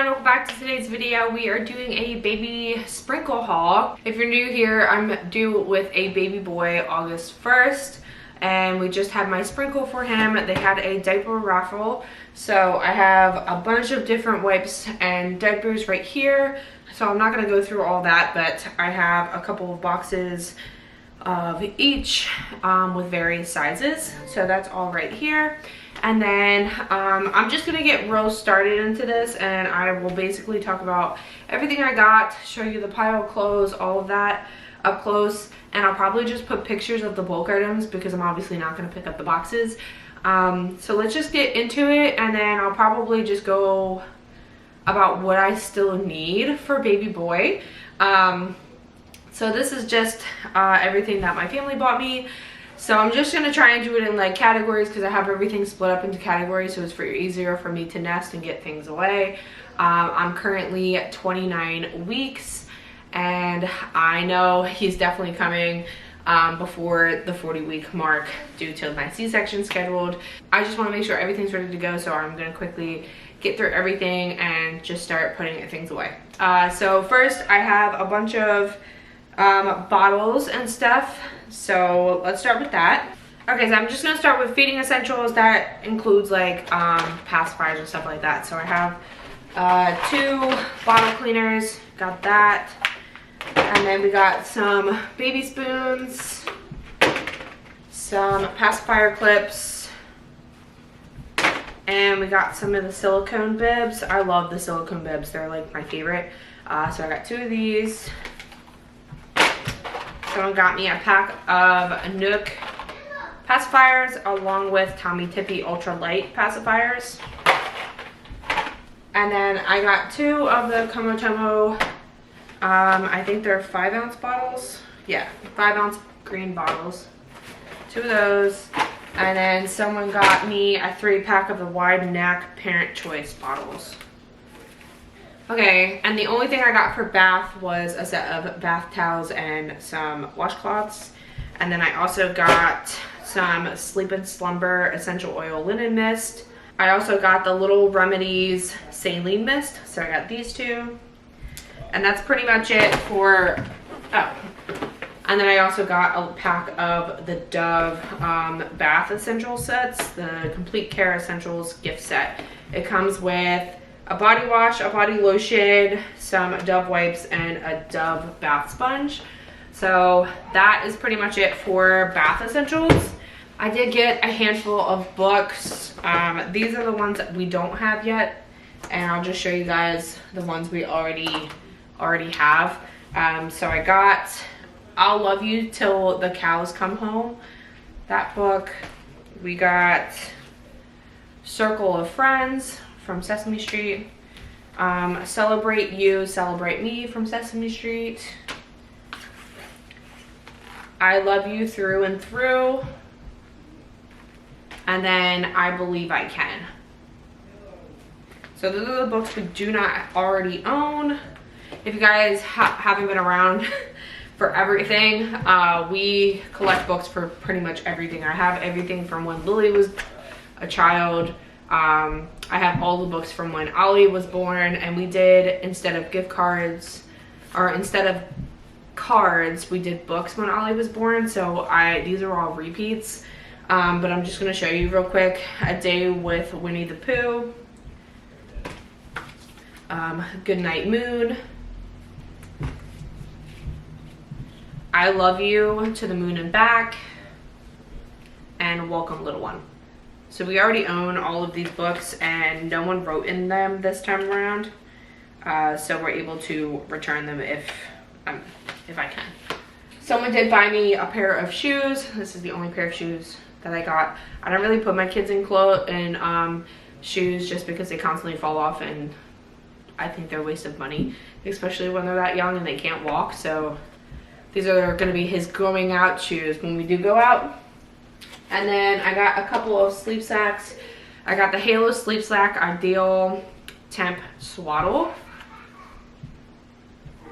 everyone, welcome back to today's video. We are doing a baby sprinkle haul. If you're new here, I'm due with a baby boy August 1st and we just had my sprinkle for him. They had a diaper raffle, so I have a bunch of different wipes and diapers right here, so I'm not going to go through all that, but I have a couple of boxes of each with various sizes, so that's all right here. And then I'm just gonna get real started into this, and I will basically talk about everything I got, show you the pile of clothes, all of that up close, and I'll probably just put pictures of the bulk items because I'm obviously not gonna pick up the boxes. So let's just get into it, and then I'll probably just go about what I still need for baby boy. So this is just everything that my family bought me. So I'm just going to try and do it in like categories because I have everything split up into categories, so it's easier for me to nest and get things away. I'm currently 29 weeks and I know he's definitely coming before the 40-week mark due to my C-section scheduled. I just want to make sure everything's ready to go, so I'm going to quickly get through everything and just start putting things away. So first I have a bunch of bottles and stuff, so let's start with that. Okay, so I'm just gonna start with feeding essentials. That includes like pacifiers and stuff like that. So I have 2 bottle cleaners, got that, and then we got some baby spoons, some pacifier clips, and we got some of the silicone bibs. I love the silicone bibs, they're like my favorite. So I got 2 of these. Someone got me a pack of Nook pacifiers along with Tommy Tippy Ultra Light pacifiers. And then I got 2 of the Komotomo, I think they're 5-ounce bottles. Yeah, 5-ounce green bottles. 2 of those. And then someone got me a 3-pack of the Wide Neck Parent Choice bottles. Okay, and the only thing I got for bath was a set of bath towels and some washcloths. And then I also got some Sleep and Slumber Essential Oil Linen Mist. I also got the Little Remedies Saline Mist, so I got these 2. And that's pretty much it for, oh. And then I also got a pack of the Dove Bath Essential Sets, the Complete Care Essentials gift set. It comes with a body wash, a body lotion, some Dove wipes, and a Dove bath sponge. So that is pretty much it for bath essentials. I did get a handful of books. These are the ones that we don't have yet, and I'll just show you guys the ones we already have. So I got I'll Love You Till the Cows Come Home, that book. We got Circle of Friends from Sesame Street, Celebrate You, Celebrate Me from Sesame Street, I Love You Through and Through, and then I Believe I Can. So those are the books we do not already own. If you guys haven't been around for everything, we collect books for pretty much everything. I have everything from when Lillie was a child. I have all the books from when Ollie was born, and we did, instead of gift cards, or instead of cards, we did books when Ollie was born, so these are all repeats. But I'm just going to show you real quick. A Day with Winnie the Pooh, Goodnight Moon, I Love You to the Moon and Back, and Welcome Little One. So we already own all of these books and no one wrote in them this time around. So we're able to return them if I can. Someone did buy me a pair of shoes. This is the only pair of shoes that I got. I don't really put my kids in shoes just because they constantly fall off, and I think they're a waste of money, especially when they're that young and they can't walk. So these are gonna be his going out shoes when we do go out. And then I got a couple of sleep sacks. I got the Halo Sleep Sack Ideal Temp Swaddle.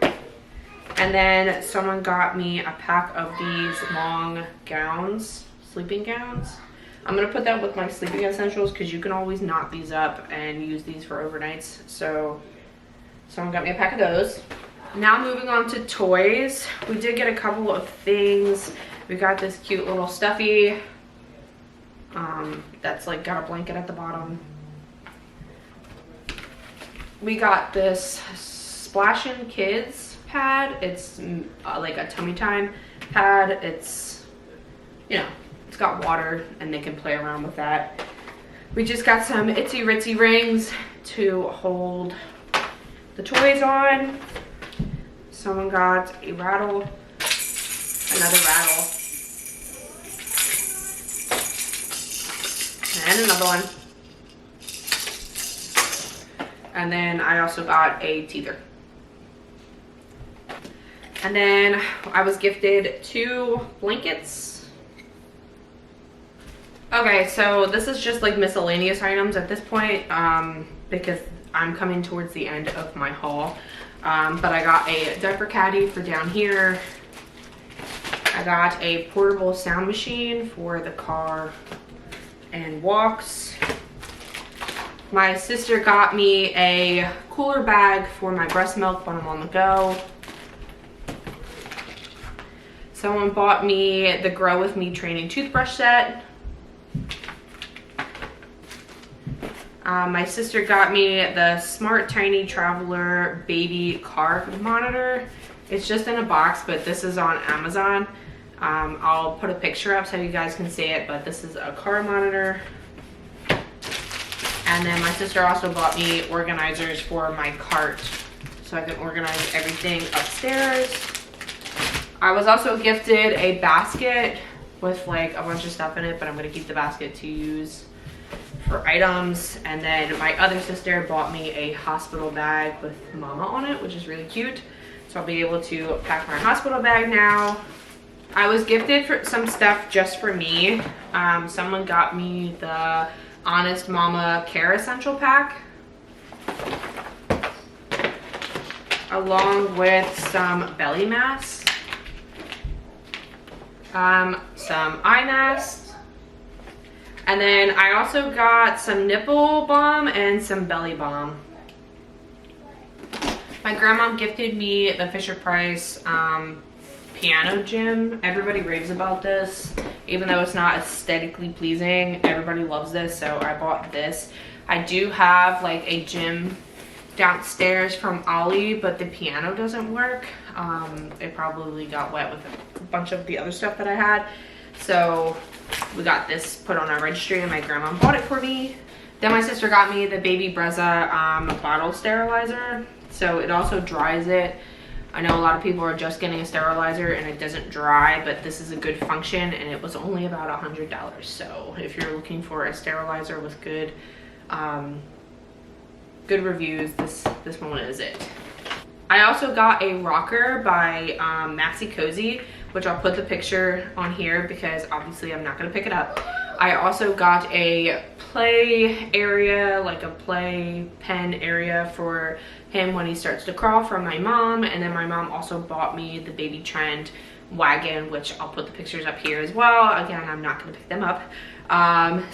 And then someone got me a pack of these long gowns, sleeping gowns. I'm gonna put that with my sleeping essentials because you can always knot these up and use these for overnights. So Someone got me a pack of those. Now moving on to toys. We did get a couple of things. We got this cute little stuffy that's like got a blanket at the bottom. We got this Splashin' Kids pad. It's like a tummy time pad. It's, you know, it's got water and they can play around with that. We just got some itsy ritzy rings to hold the toys on. Someone got a rattle, another rattle, and another one. And then I also got a teether. And then I was gifted 2 blankets. Okay, so this is just like miscellaneous items at this point because I'm coming towards the end of my haul. But I got a diaper caddy for down here. I got a portable sound machine for the car and walks. My sister got me a cooler bag for my breast milk when I'm on the go. Someone bought me the Grow With Me training toothbrush set. My sister got me the Smart Tiny Traveler baby car monitor. It's just in a box, but this is on Amazon. I'll put a picture up so you guys can see it, but this is a car monitor. And then my sister also bought me organizers for my cart so I can organize everything upstairs. I was also gifted a basket with like a bunch of stuff in it, but I'm gonna keep the basket to use for items. And then my other sister bought me a hospital bag with mama on it, which is really cute. So I'll be able to pack my hospital bag now. I was gifted for some stuff just for me. Someone got me the Honest Mama Care Essential Pack, along with some belly masks, some eye masks, and then I also got some nipple balm and some belly balm. My grandma gifted me the Fisher-Price piano gym. Everybody raves about this, even though it's not aesthetically pleasing. Everybody loves this, so I bought this. I do have like a gym downstairs from Ollie, but the piano doesn't work. It probably got wet with a bunch of the other stuff that I had, so we got this put on our registry and my grandma bought it for me. Then my sister got me the Baby Brezza bottle sterilizer, so it also dries it. I know a lot of people are just getting a sterilizer and it doesn't dry, but this is a good function and it was only about $100. So if you're looking for a sterilizer with good good reviews, this one is it. I also got a rocker by Maxi Cozy, which I'll put the picture on here because obviously I'm not gonna pick it up. I also got a play area, like a play pen area for him when he starts to crawl from my mom. And then my mom also bought me the Baby Trend wagon, which I'll put the pictures up here as well. Again, I'm not gonna pick them up.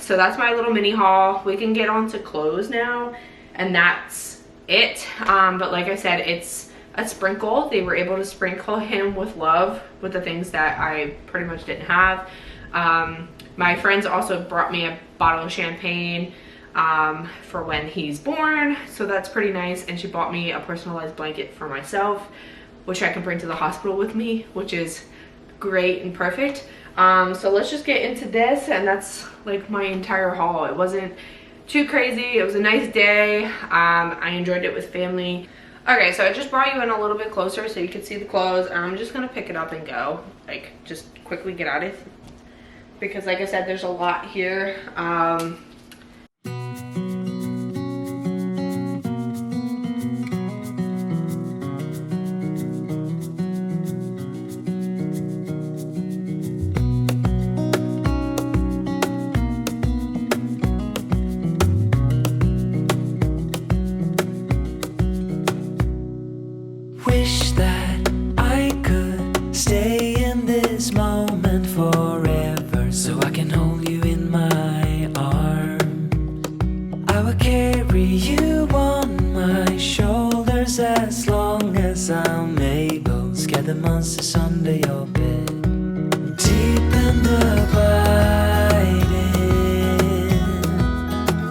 So that's my little mini haul. We can get on to clothes now, and that's it. But like I said, it's a sprinkle. They were able to sprinkle him with love with the things that I pretty much didn't have. My friends also brought me a bottle of champagne for when he's born, so that's pretty nice. And she bought me a personalized blanket for myself, which I can bring to the hospital with me, which is great and perfect. So let's just get into this, and that's like my entire haul. It wasn't too crazy. It was a nice day. I enjoyed it with family. Okay, so I just brought you in a little bit closer so you can see the clothes. I'm just gonna pick it up and go, like just quickly get out of it, because like I said, there's a lot here. Wish that I could stay in this moment forever, so I can hold you in my arms. I will carry you on my shoulder matters as long as I'm able. Scare the monsters under your bed. Deep and abiding,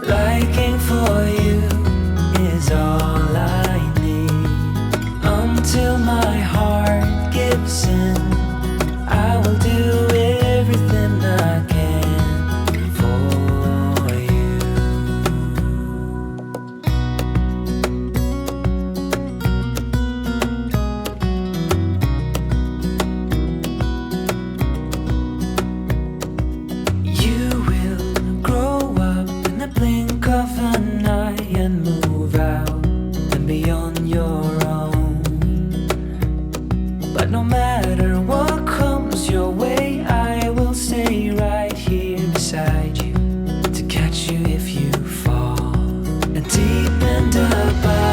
liking for you is all I need. Until my heart gives in, I will do everything I can for you. You will grow up in the blink of an eye and move out and be on your own. But no matter what comes your way, I will stay right here beside you to catch you if you fall. And deep and abiding,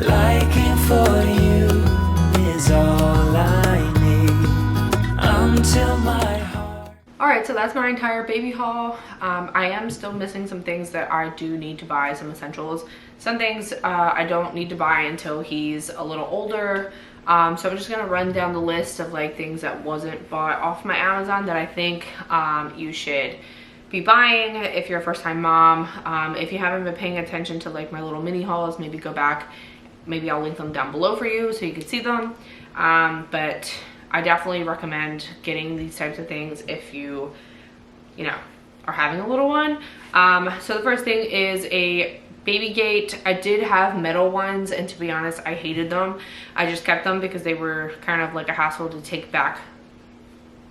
liking for you is all I need. Until my heart. All right, so that's my entire baby haul. I am still missing some things that I do need to buy, some essentials. Some things I don't need to buy until he's a little older. So I'm just gonna run down the list of like things that wasn't bought off my Amazon that I think you should be buying if you're a first-time mom. If you haven't been paying attention to like my little mini hauls, maybe go back. Maybe I'll link them down below for you so you can see them. But I definitely recommend getting these types of things if you know, are having a little one. So the first thing is a baby gate. I did have metal ones, and to be honest, I hated them. I just kept them because they were kind of like a hassle to take back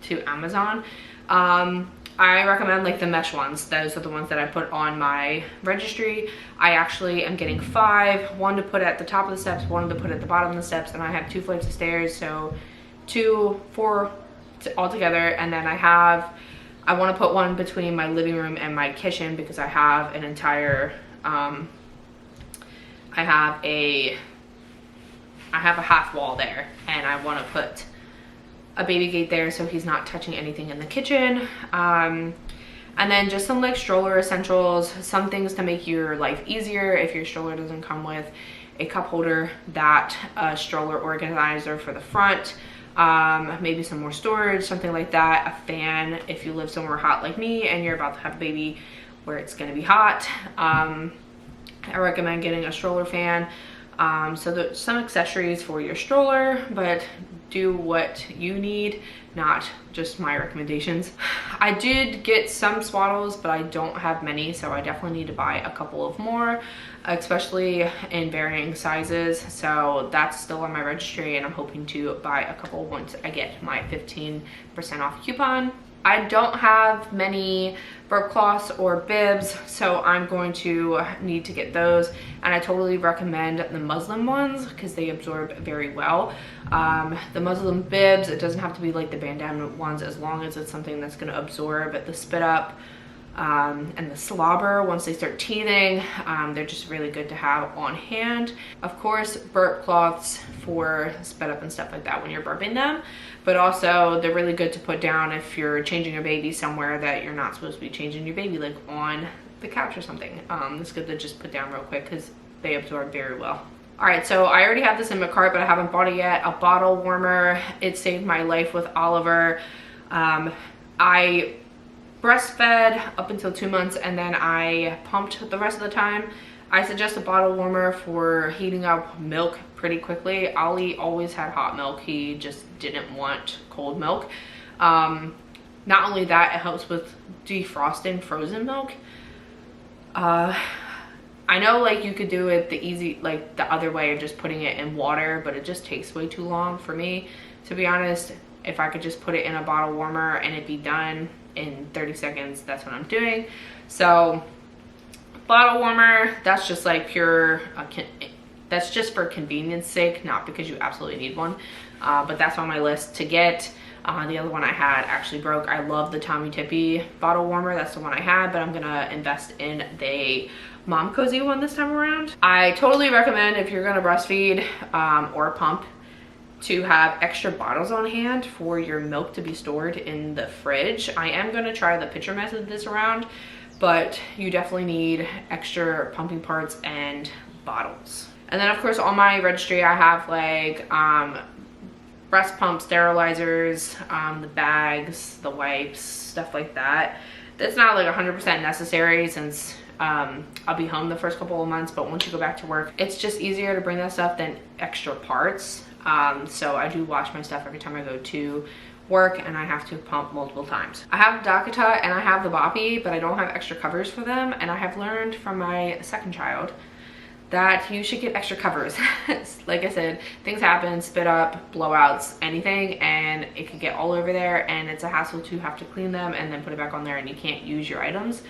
to Amazon. I recommend like the mesh ones. Those are the ones that I put on my registry. I actually am getting 5, one to put at the top of the steps, one to put at the bottom of the steps, and I have 2 flights of stairs, so 4 altogether. And then I want to put one between my living room and my kitchen because I have an entire I have a half wall there, and I want to put a baby gate there so he's not touching anything in the kitchen. And then just some like stroller essentials, some things to make your life easier if your stroller doesn't come with a cup holder, that stroller organizer for the front, maybe some more storage, something like that, a fan if you live somewhere hot like me and you're about to have a baby where it's going to be hot. I recommend getting a stroller fan. So there's some accessories for your stroller, but do what you need, not just my recommendations. I did get some swaddles, but I don't have many, so I definitely need to buy a couple of more, especially in varying sizes. So that's still on my registry, and I'm hoping to buy a couple once I get my 15% off coupon. I don't have many burp cloths or bibs, so I'm going to need to get those, and I totally recommend the muslin ones because they absorb very well. The muslin bibs, it doesn't have to be like the bandana ones, as long as it's something that's going to absorb the spit up and the slobber once they start teething. They're just really good to have on hand. Of course, burp cloths for spit up and stuff like that when you're burping them, but also they're really good to put down if you're changing your baby somewhere that you're not supposed to be changing your baby, like on the couch or something. It's good to just put down real quick because they absorb very well. All right, so I already have this in my cart, but I haven't bought it yet. A bottle warmer. It saved my life with Oliver. I breastfed up until 2 months, and then I pumped the rest of the time. I suggest a bottle warmer for heating up milk pretty quickly. Ollie always had hot milk. He just didn't want cold milk. Not only that, it helps with defrosting frozen milk. I know like you could do it the other way of just putting it in water, but it just takes way too long for me, to be honest. If I could just put it in a bottle warmer and it'd be done in 30 seconds, that's what I'm doing. So bottle warmer, that's just like pure, that's just for convenience sake, not because you absolutely need one, but that's on my list to get. The other one I had actually broke. I love the Tommy Tippy bottle warmer. That's the one I had, but I'm gonna invest in the Mom Cozy one this time around. I totally recommend, if you're gonna breastfeed or pump, to have extra bottles on hand for your milk to be stored in the fridge. I am gonna try the pitcher method this around, but you definitely need extra pumping parts and bottles. And then of course on my registry I have like breast pump sterilizers, the bags, the wipes, stuff like that. That's not like 100% necessary since I'll be home the first couple of months, but once you go back to work, it's just easier to bring that stuff than extra parts. So I do wash my stuff every time I go to work, and I have to pump multiple times. I have Dakota and I have the Boppy, but I don't have extra covers for them, and I have learned from my second child that you should get extra covers. Like I said, things happen, spit up, blowouts, anything, and it could get all over there, and it's a hassle to have to clean them and then put it back on there, and you can't use your items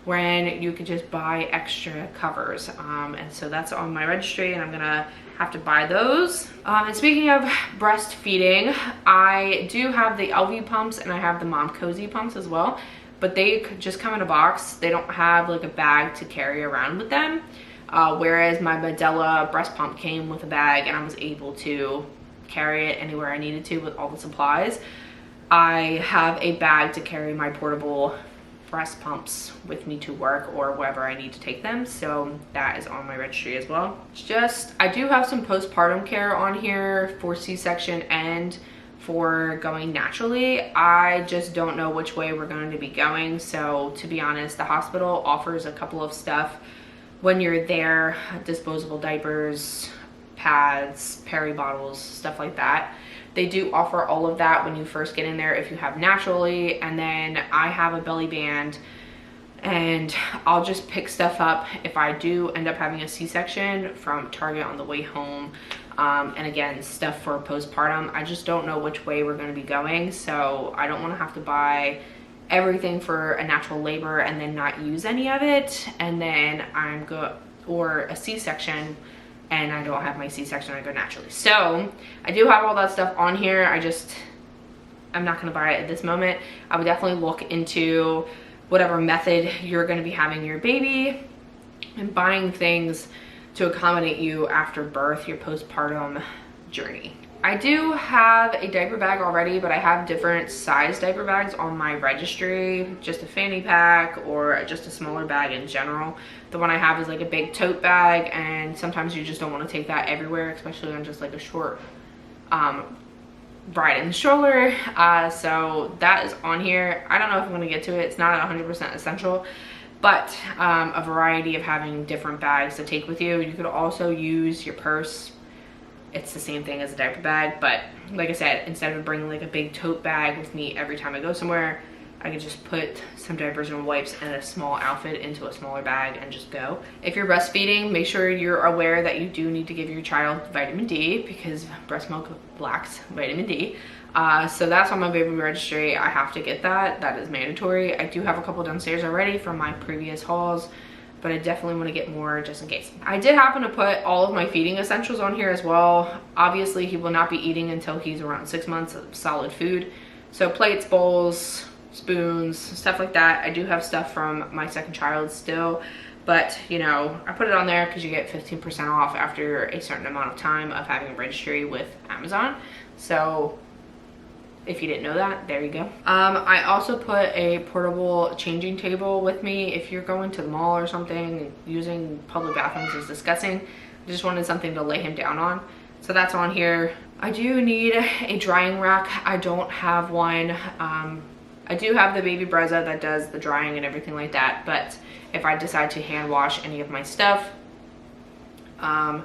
when you could just buy extra covers. And so that's on my registry, and I'm gonna have to buy those. And speaking of breastfeeding, I do have the LV pumps and I have the Mom Cozy pumps as well, but they could just come in a box. They don't have like a bag to carry around with them. Whereas my Medela breast pump came with a bag, and I was able to carry it anywhere I needed to with all the supplies. I have a bag to carry my portable breast pumps with me to work or wherever I need to take them, so that is on my registry as well. I do have some postpartum care on here for C-section and for going naturally. I just don't know which way we're going to be going, so to be honest, the hospital offers a couple of stuff when you're there: disposable diapers, pads, peri bottles, stuff like that. They do offer all of that when you first get in there if you have naturally. And then I have a belly band, and I'll just pick stuff up if I do end up having a C-section from Target on the way home. And again, stuff for postpartum. I just don't know which way we're going to be going, so I don't want to have to buy everything for a natural labor and then not use any of it, and then or a C-section and I don't have my C-section, I go naturally. So I do have all that stuff on here. I'm not going to buy it at this moment. I would definitely look into whatever method you're going to be having your baby and buying things to accommodate you after birth, your postpartum journey. I do have a diaper bag already, but I have different size diaper bags on my registry, just a fanny pack or just a smaller bag in general. The one I have is like a big tote bag, and sometimes you just don't want to take that everywhere, especially on just like a short ride in the stroller. So that is on here. I don't know if I'm going to get to it. It's not 100% essential, but a variety of having different bags to take with you. You could also use your purse. It's the same thing as a diaper bag, but like I said, instead of bringing like a big tote bag with me every time I go somewhere, I could just put some diapers and wipes and a small outfit into a smaller bag and just go. If you're breastfeeding, make sure you're aware that you do need to give your child vitamin D, because breast milk lacks vitamin D. So that's on my baby registry. I have to get that. That is mandatory. I do have a couple downstairs already from my previous hauls, but I definitely want to get more just in case. I did happen to put all of my feeding essentials on here as well. Obviously, he will not be eating until he's around 6 months of solid food. So plates, bowls, spoons, stuff like that. I do have stuff from my second child still, but you know, I put it on there because you get 15% off after a certain amount of time of having a registry with Amazon. So if you didn't know that, there you go. I also put a portable changing table with me. If you're going to the mall or something, using public bathrooms is disgusting. I just wanted something to lay him down on. So that's on here. I do need a drying rack. I don't have one. I do have the Baby Brezza that does the drying and everything like that, but if I decide to hand wash any of my stuff, I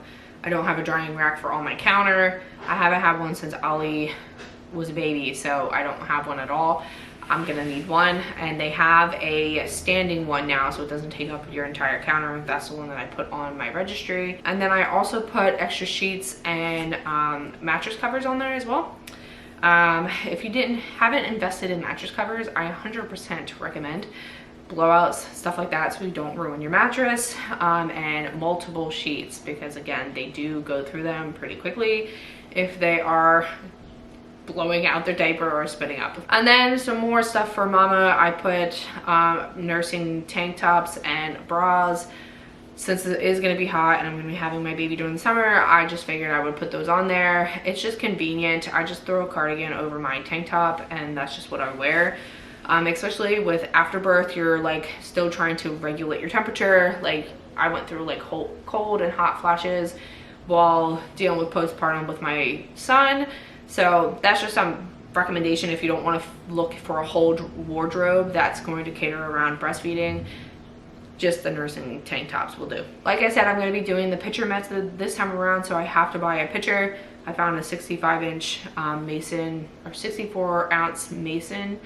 don't have a drying rack for all my counter. I haven't had one since Ollie was a baby, so I don't have one at all. I'm gonna need one, and they have a standing one now, so it doesn't take up your entire counter. That's the one that I put on my registry. And then I also put extra sheets and mattress covers on there as well. If you haven't invested in mattress covers, I 100% recommend blowouts, stuff like that, so you don't ruin your mattress, and multiple sheets, because again, they do go through them pretty quickly if they are blowing out their diaper or spitting up. And then some more stuff for mama. I put nursing tank tops and bras. Since it is going to be hot and I'm going to be having my baby during the summer, I just figured I would put those on there. It's just convenient. I just throw a cardigan over my tank top, and that's just what I wear. especially with afterbirth. You're like still trying to regulate your temperature. Like I went through like cold and hot flashes while dealing with postpartum with my son. So that's just some recommendation if you don't want to look for a whole wardrobe that's going to cater around breastfeeding. Just the nursing tank tops will do. Like I said, I'm going to be doing the pitcher method this time around, so I have to buy a pitcher. I found a 65-inch mason or 64-ounce mason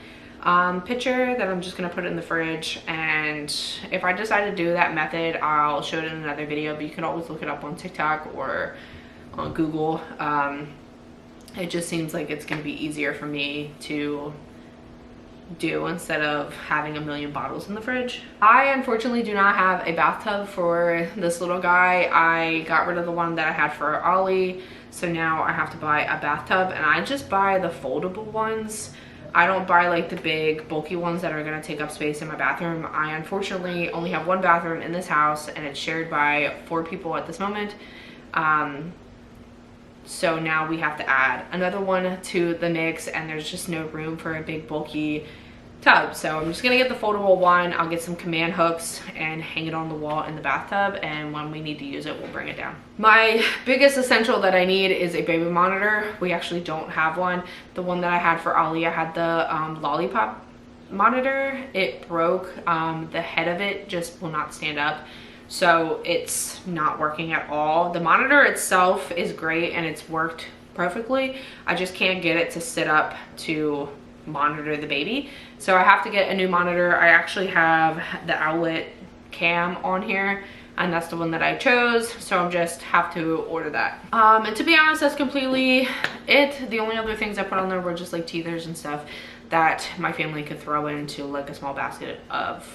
pitcher that I'm just going to put in the fridge. And if I decide to do that method, I'll show it in another video, but you can always look it up on TikTok or on Google. It just seems like it's going to be easier for me to do instead of having a million bottles in the fridge. I unfortunately do not have a bathtub for this little guy. I got rid of the one that I had for Ollie, so now I have to buy a bathtub, and I just buy the foldable ones. I don't buy like the big bulky ones that are going to take up space in my bathroom. I unfortunately only have one bathroom in this house, and it's shared by 4 people at this moment. So now we have to add another one to the mix, and there's just no room for a big bulky tub. So I'm just gonna get the foldable one. I'll get some command hooks and hang it on the wall in the bathtub, and when we need to use it, we'll bring it down. My biggest essential that I need is a baby monitor. We actually don't have one. The one that I had for Ollie, I had the lollipop monitor. It broke. The head of it just will not stand up, so it's not working at all. The monitor itself is great and it's worked perfectly. I just can't get it to sit up to monitor the baby, so I have to get a new monitor. I actually have the Owlet cam on here, and that's the one that I chose, so I just have to order that. And to be honest, that's completely it. The only other things I put on there were just like teethers and stuff that my family could throw into like a small basket of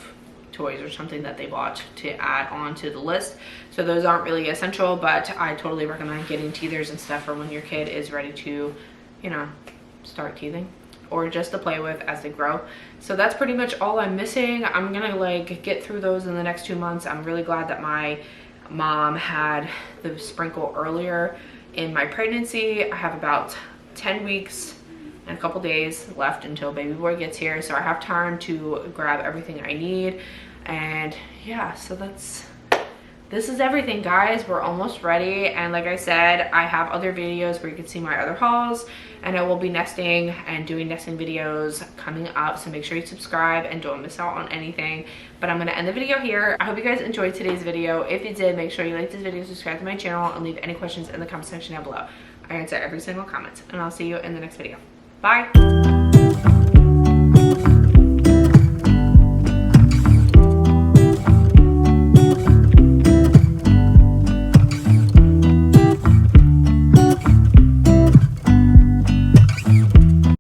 toys or something that they bought to add on to the list. So those aren't really essential, but I totally recommend getting teethers and stuff for when your kid is ready to, you know, start teething, or just to play with as they grow. So that's pretty much all I'm missing. I'm gonna like get through those in the next 2 months. I'm really glad that my mom had the sprinkle earlier in my pregnancy. I have about 10 weeks and a couple days left until baby boy gets here, so I have time to grab everything I need. And yeah, so this is everything, guys. We're almost ready, and like I said, I have other videos where you can see my other hauls, and I will be nesting and doing nesting videos coming up, so make sure you subscribe and don't miss out on anything. But I'm gonna end the video here. I hope you guys enjoyed today's video. If you did, make sure you like this video, subscribe to my channel, and leave any questions in the comment section down below. I answer every single comment, and I'll see you in the next video. Bye.